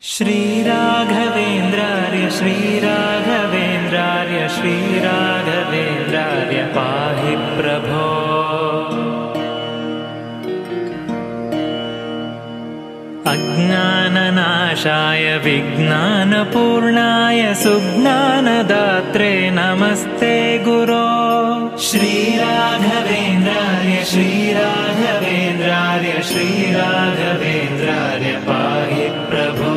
श्रीराघवेन्द्रार्य श्रीराघवेन्द्रार्य श्रीराघवेन्द्रार्य पाहि प्रभो। अज्ञाननाशाय विज्ञानपूर्णाय सुज्ञानदात्रे नमस्ते गुरो। श्रीराघवेन्द्रार्य श्रीराघवेन्द्रार्य श्रीराघवेन्द्रार्य पाहि प्रभो।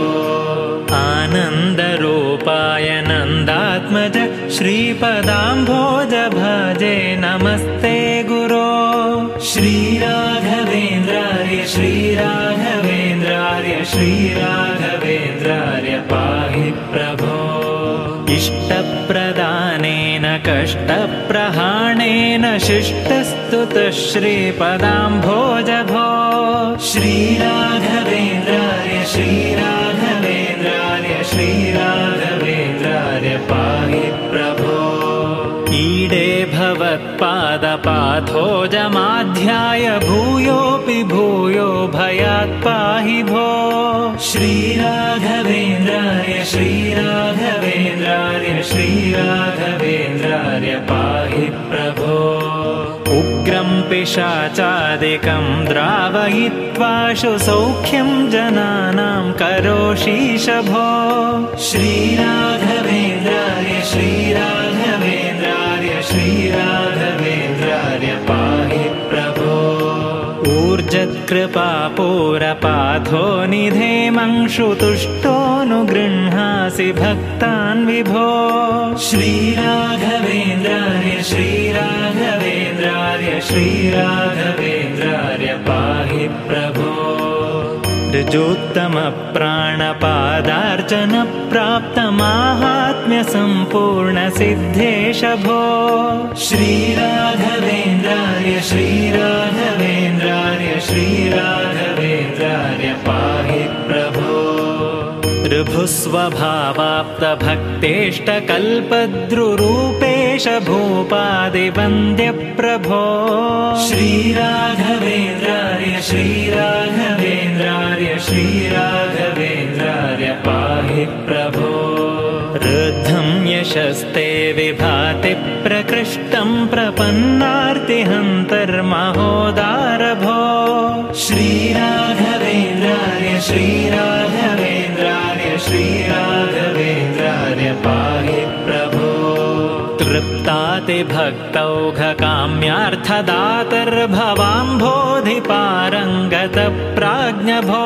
आनन्दरूपाय नन्दात्मज श्रीपदाम्भोज भजे नमस्ते गुरो। श्रीराघवेन्द्रार्य श्रीराघवेन्द्रार्य श्रीराघवेन्द्रार्य पाहि प्रभो। इष्टप्रदानेन कष्टप्रहाणेन शिष्टस्तुतः श्रीपदाम्भोज भो। श्रीराघवेन्द्रार्य श्रीराघवेन्द्रार्य श्रीराघवेन्द्रार्य पाहि प्रभो। ईडे भवत्पादपाथोजमाध्याय भूयोऽपि भूयो भयात् पाहि भो। श्रीराघवेन्द्रार्य श्रीराघवेन्द्रार्य श्रीराघवेन्द्रार्य पाहि प्रभो। उग्रं पिशाचादिकं द्रावयित्वाशु सौख्यं जनानां करोषीश भो। श्रीराघवेन्द्रार्य श्रीराघवेन्द्रार्य श्रीराघवेन्द्रार्य पाहि प्रभो। ऊर्जत्कृपापूरपाथो निधेमंशुतुष्टोऽनुगृह्णासि भक्तान् विभो। श्रीराघवेन्द्रार्य श्रीराघवेन्द्रार्य श्रीराघवेन्द्रार्य पाहि प्रभो। ऋजोत्तमप्राणपादार्चनप्राप्तमाहात्म्यसम्पूर्णसिद्धेश भो। श्रीराघवेन्द्रार्य श्रीराघवेन्द्रार्य श्रीराघवेन्द्रार्य पाहि प्रभो। ऋभुस्वभावाप्तभक्तेष्टकल्पद्रुरूपेश भूपादिवन्द्यप्रभो। श्रीराघवेन्द्रार्य श्रीराघवेन्द्रार्य श्रीराघवेन्द्रार्य पाहि प्रभो। ऋद्धं यशस्ते विभाति प्रकृष्टं प्रपन्नार्तिहन्तर्महोदार भो। श्रीराघवेन्द्रार्य श्रीराघवेन्द्रार्य श्रीराघवेन्द्रार्य पाहि प्रभो। तृप्तातिभक्तौघकाम्यार्थदातर्भवाम्भोधिपारङ्गतप्राज्ञभो।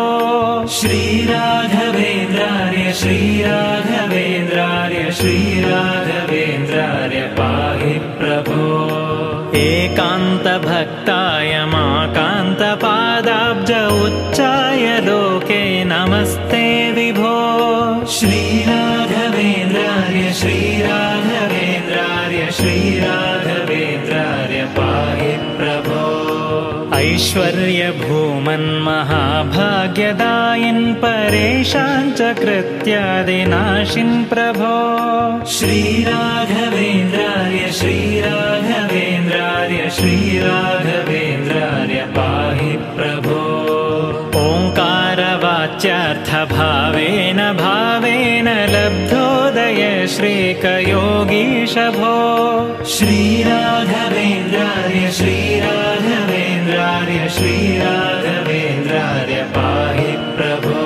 श्रीराघवेन्द्रार्य श्रीराघवेन्द्रार्य श्रीराघवेन्द्रार्य पाहि प्रभो। एकान्तभक्ताय माकान्तपादाब्ज उच्चाय लोके नमस्ते विभो। श्रीराघवेन्द्रार्य श्रीराघवेन्द्रार्य श्रीराघवेन्द्रार्य पाहि प्रभो। ऐश्वर्यभूमन्महाभाग्यदायिन् परेशाञ्च कृत्यादिनाशिन् प्रभो। श्रीराघवेन्द्रार्य श्रीराघवेन्द्रार्य श्रीराघवेन्द्रार्य पाहि प्रभो। ओङ्कारवाच्यार्थभावेन भावेन लब्धोदय श्रीकयोगीश भो। श्रीराघवेन्द्रार्य श्रीराघवेन्द्रार्य श्रीराघवेन्द्रार्य पाहि प्रभो।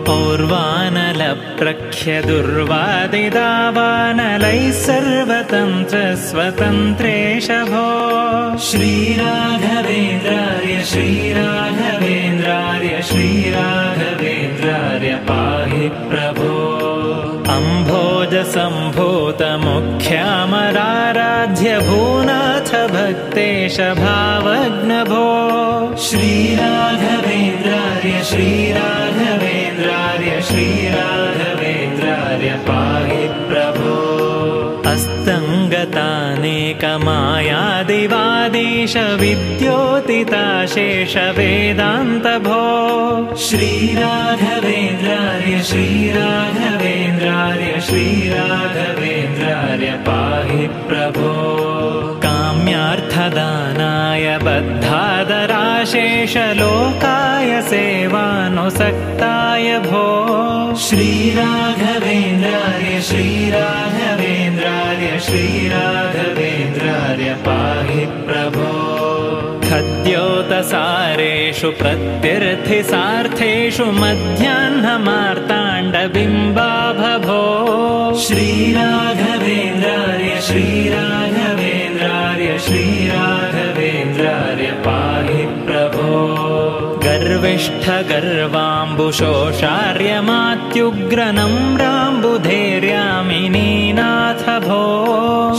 पौर्वानलप्रख्यदुर्वादिदावानलैः सर्वतन्त्रस्वतन्त्रेश भो। श्रीराघवेन्द्रार्य श्रीराघवेन्द्रार्य श्रीराघवेन्द्रार्य पाहि प्रभो। अम्भोजसम्भूतमुख्यामराराध्य भूनाथ भक्तेश भावग्नभो। श्रीराघवेन्द्रार्य श्रीराघवेन्द्रार्य श्रीराघवेन्द्रार्य पाहि प्रभो। अस्तङ्गतानेकमायादिवादीश विद्योतिताशेष वेदान्त भो। श्रीराघवेन्द्रार्य श्रीराघवेन्द्रार्य श्रीराघवेन्द्रार्य पाहि प्रभो। काम्यार्थदानाय बद्धादराशेष लोकाय सेवानुसक्ताय भो। श्रीराघवेन्द्रार्य श्रीराघवेन्द्रार्य श्रीराघवेन्द्रार्य पाहि प्रभो खद्योतसारेषु प्रत्यर्थिसार्थेषु मध्याह्नमार्ताण्डबिम्बाभभो श्रीराघवेन्द्रार्य श्रीराघवेन्द्रार्य श्रीराघवेन्द्रार्य पाहि प्रभो गर्विष्ठगर्वाम्बुशोषार्यमात्युग्रनम्राम्बुधैर्यामिनीनाथ भो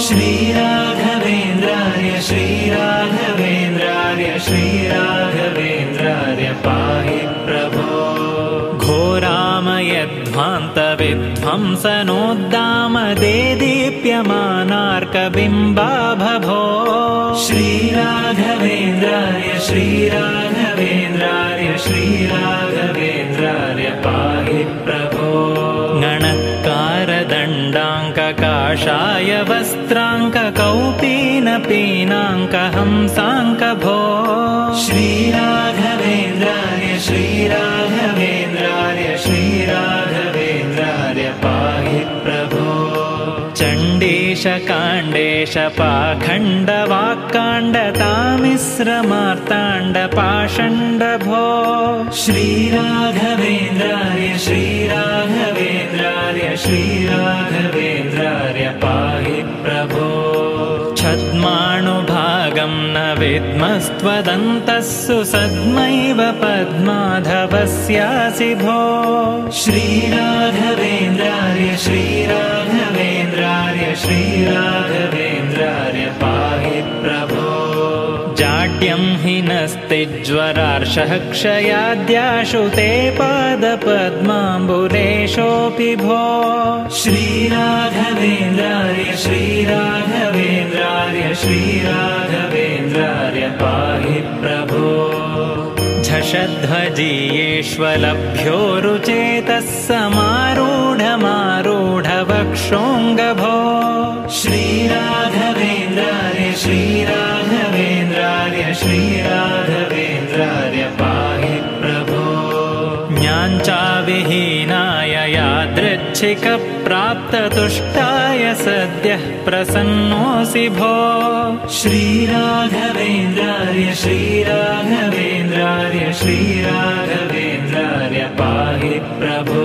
श्रीराघवेन्द्रार्य श्रीराघवेन्द्रार्य श्रीराघवेन्द्रार्य पाहि प्रभो घोरामयध्वान्तविध्वंसनोद्दामदेदीप्यमानार्कबिम्बाभभो श्रीराघवेन्द्रार्य श्रीराघवेन्द्रार्य श्रीराघवेन्द्रार्य पाहि प्रभो गणकारदण्डाङ्ककाषाय वस्त्राङ्ककौपीनपीनाङ्कहंसाङ्कभो श्रीराघवेन्द्रार्य श्रीराघवेन्द्रार्य श्रीराघवेन्द्रार्य पाहि प्रभो चण्डीशकाण्डेश पाखण्डवाक्काण्डतामिश्रमार्ताण्डपाषण्डभो श्रीराघवेन्द्रार्य श्रीराघवेन्द्रार्य श्रीराघवेन्द्रार्य पाहि प्रभो छद्माणुभागं न विद्मस्त्वदन्तस्सु सद्मैव पद्माधवस्यासि भो श्रीराघवेन्द्रार्य श्रीराघवेन्द्रार्य श्रीराघवेन्द्रार्य पाहि प्रभो जाड्यं हि नस्तिज्वरार्षः क्षयाद्याशु ते पादपद्माम्बुरेशोऽपि भो श्रीराघवेन्द्रार्य श्रीराघवेन्द्रार्य श्रीराघवेन्द्रार्य पाहि प्रभो झषध्वजीयेष्वलभ्यो रुचेतः समारूढमारूढवक्षोऽङ्गभो श्रीराघवेन्द्रार्य श्रीराघवेन्द्रार्य श्रीराघवेन्द्रार्य पाहि प्रभो ज्ञाञ्चाविहीनाय यादृच्छिकप्राप्ततुष्टाय सद्यः प्रसन्नोऽसि भो श्रीराघवेन्द्रार्य श्रीराघवेन्द्रार्य श्रीराघवेन्द्रार्य पाहि प्रभो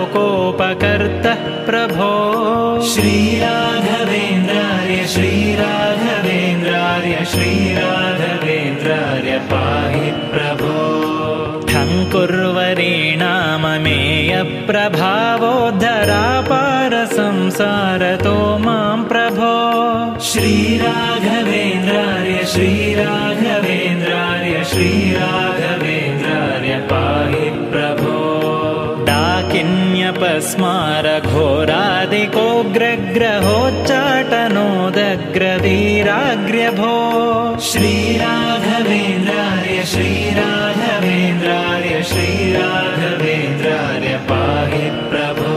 टीकारहस्यार्थविख्यापनग्रन्थविस्तारलोकोपकर्तः प्रभो श्रीराघवेन्द्रार्य श्रीराघवेन्द्रार्य श्रीराघवेन्द्रार्य पाहि प्रभो ठङ्कुर्वरीणाममेयप्रभावोद्धरापारसंसारतो मां प्रभो श्रीराघवेन्द्रार्य श्रीराघवेन्द्रार्य श्रीराघवेन्द्रार्य पाहि प्रभो डाकिन्यपस्मारघोरादिकोग्रग्रहोच्चाटनोदग्रवीराग्र्यभो श्रीराघवेन्द्रार्य श्रीराघवेन्द्रार्य श्रीराघवेन्द्रार्य पाहि प्रभो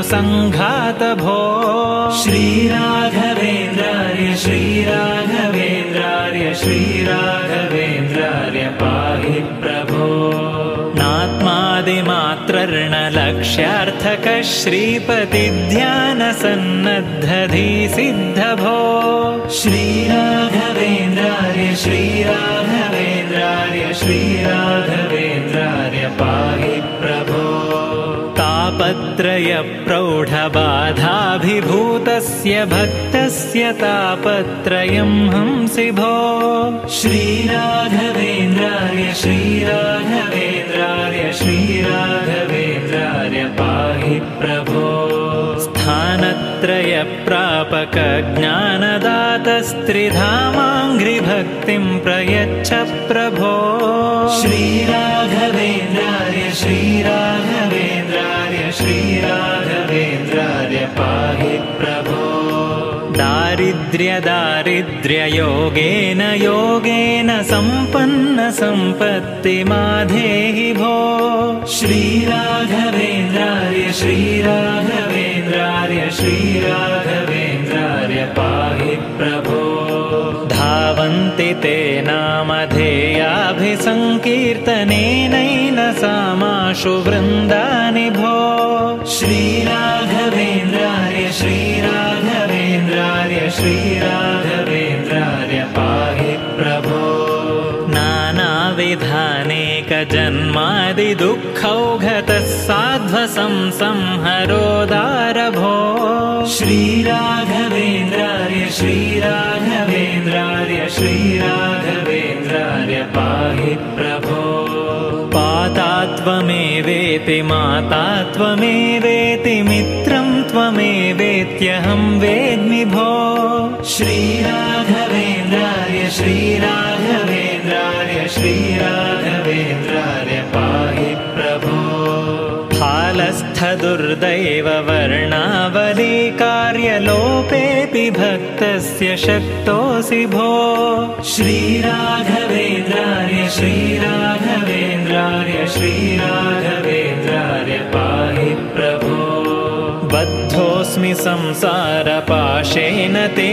ढक्काधिकध्वानविद्रावितानेकदुर्वादिगोमायुसङ्घातभो श्रीराघवेन्द्रार्य श्रीराघवेन्द्रार्य श्रीराघवेन्द्रार्य पाहि प्रभो नात्मादिमात्रर्णलक्ष्यार्थकः श्रीपतिध्यानसन्नद्धधीसिद्धभो श्रीराघवेन्द्रार्य श्रीराघवेन्द्रार्य श्रीराघवेन्द्रार्य पाहि प्रभो तापत्रयप्रौढबाधाभिभूतस्य भक्तस्य तापत्रयं हंसि भो श्रीराघवेन्द्रार्य श्रीराघवेन्द्रार्य श्रीराघवेन्द्रार्य पाहि प्रभो स्थानत्रयप्रापकज्ञानदातस्त्रिधामाङ्घ्रिभक्तिं प्रयच्छ प्रभो श्रीराघवेन्द्रार्य श्रीराघवेन्द्रार्य श्रीराघवेन्द्रार्य पाहि प्रभो दारिद्र्ययोगेन योगेन सम्पन्न सम्पत्तिमाधेहि भो श्रीराघवेन्द्रार्य श्रीराघवेन्द्रार्य पाहि प्रभो धावन्ति ते नामधेयाभिसङ्कीर्तनेनैन सामाशु वृन्दानि भो श्रीराघवेन्द्रार्य श्रीराघवेन्द्रार्य श्रीराघवेन्द्रार्य पाहि प्रभो नानाविधानेकजन्मादिदुःखौघतः साध्वसंसंहरोदार भो श्रीराघवेन्द्रार्य श्रीराघवेन्द्रार्य श्रीराघवेन्द्रार्य पाहि प्रभो पाता त्वमेवेति माता त्वमेवेति मित्रं त्वमेवेत्यहं वेद्मि भो श्रीराघवेन्द्रार्य श्रीराघवेन्द्रार्य श्रीराघवेन्द्रार्य पाहि प्रभो फालस्थदुर्दैववर्णावली कार्यलोपेऽपि भक्तस्य शक्तोऽसि भो श्रीराघवेन्द्रार्य श्रीराघवेन्द्रार्य श्रीराघवेन्द्रार्य पाहि प्रभो बद्धोऽस्मि संसारपाशेन ते